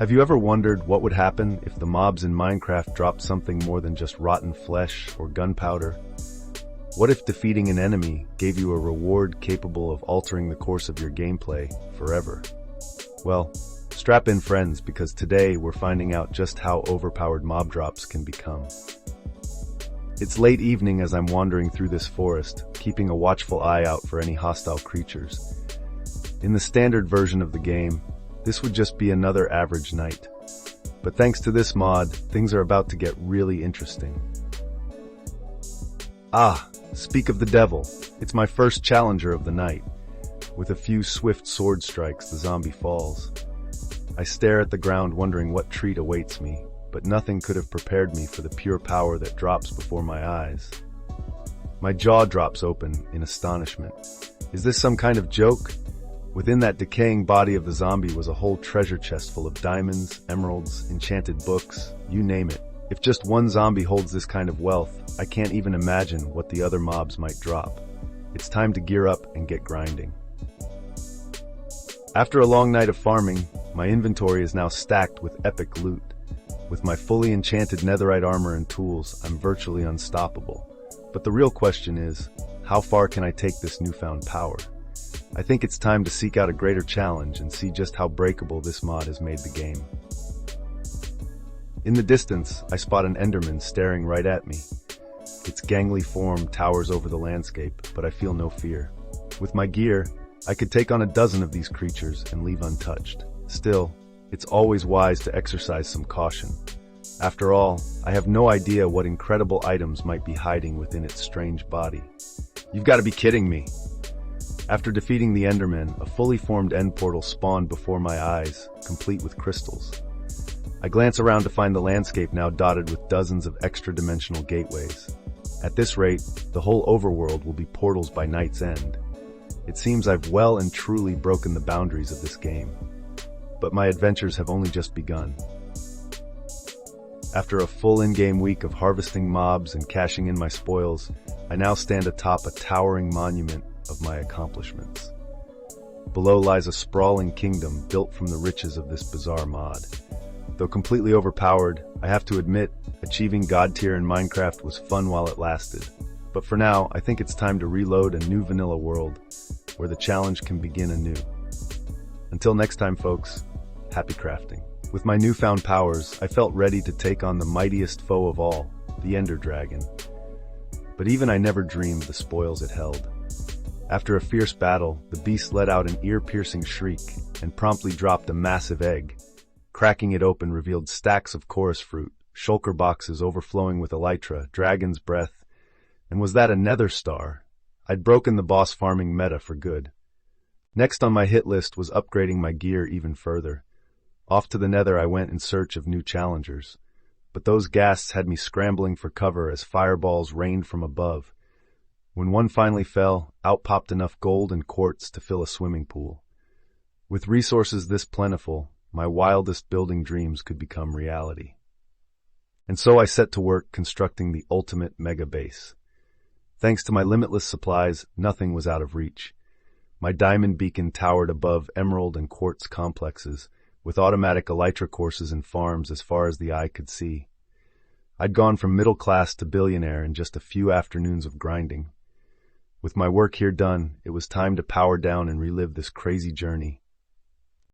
Have you ever wondered what would happen if the mobs in Minecraft dropped something more than just rotten flesh or gunpowder? What if defeating an enemy gave you a reward capable of altering the course of your gameplay forever? Well, strap in friends, because today we're finding out just how overpowered mob drops can become. It's late evening as I'm wandering through this forest, keeping a watchful eye out for any hostile creatures. In the standard version of the game, this would just be another average night. But thanks to this mod, things are about to get really interesting. Speak of the devil, it's my first challenger of the night. With a few swift sword strikes, the zombie falls. I stare at the ground wondering what treat awaits me, but nothing could have prepared me for the pure power that drops before my eyes. My jaw drops open in astonishment. Is this some kind of joke? Within that decaying body of the zombie was a whole treasure chest full of diamonds, emeralds, enchanted books, you name it. If just one zombie holds this kind of wealth, I can't even imagine what the other mobs might drop. It's time to gear up and get grinding. After a long night of farming, my inventory is now stacked with epic loot. With my fully enchanted netherite armor and tools, I'm virtually unstoppable. But the real question is, how far can I take this newfound power? I think it's time to seek out a greater challenge and see just how breakable this mod has made the game. In the distance, I spot an Enderman staring right at me. Its gangly form towers over the landscape, but I feel no fear. With my gear, I could take on a dozen of these creatures and leave untouched. Still, it's always wise to exercise some caution. After all, I have no idea what incredible items might be hiding within its strange body. You've got to be kidding me! After defeating the Enderman, a fully formed end portal spawned before my eyes, complete with crystals. I glance around to find the landscape now dotted with dozens of extra-dimensional gateways. At this rate, the whole overworld will be portals by night's end. It seems I've well and truly broken the boundaries of this game. But my adventures have only just begun. After a full in-game week of harvesting mobs and cashing in my spoils, I now stand atop a towering monument of my accomplishments. Below lies a sprawling kingdom built from the riches of this bizarre mod. Though completely overpowered, I have to admit, achieving God tier in Minecraft was fun while it lasted. But for now, I think it's time to reload a new vanilla world, where the challenge can begin anew. Until next time, folks, happy crafting. With my newfound powers, I felt ready to take on the mightiest foe of all, the Ender Dragon. But even I never dreamed the spoils it held. After a fierce battle, the beast let out an ear-piercing shriek and promptly dropped a massive egg. Cracking it open revealed stacks of chorus fruit, shulker boxes overflowing with elytra, dragon's breath, and was that a nether star? I'd broken the boss farming meta for good. Next on my hit list was upgrading my gear even further. Off to the nether I went in search of new challengers. But those ghasts had me scrambling for cover as fireballs rained from above. When one finally fell, out popped enough gold and quartz to fill a swimming pool. With resources this plentiful, my wildest building dreams could become reality. And so I set to work constructing the ultimate mega base. Thanks to my limitless supplies, nothing was out of reach. My diamond beacon towered above emerald and quartz complexes, with automatic elytra courses and farms as far as the eye could see. I'd gone from middle class to billionaire in just a few afternoons of grinding. With my work here done, it was time to power down and relive this crazy journey.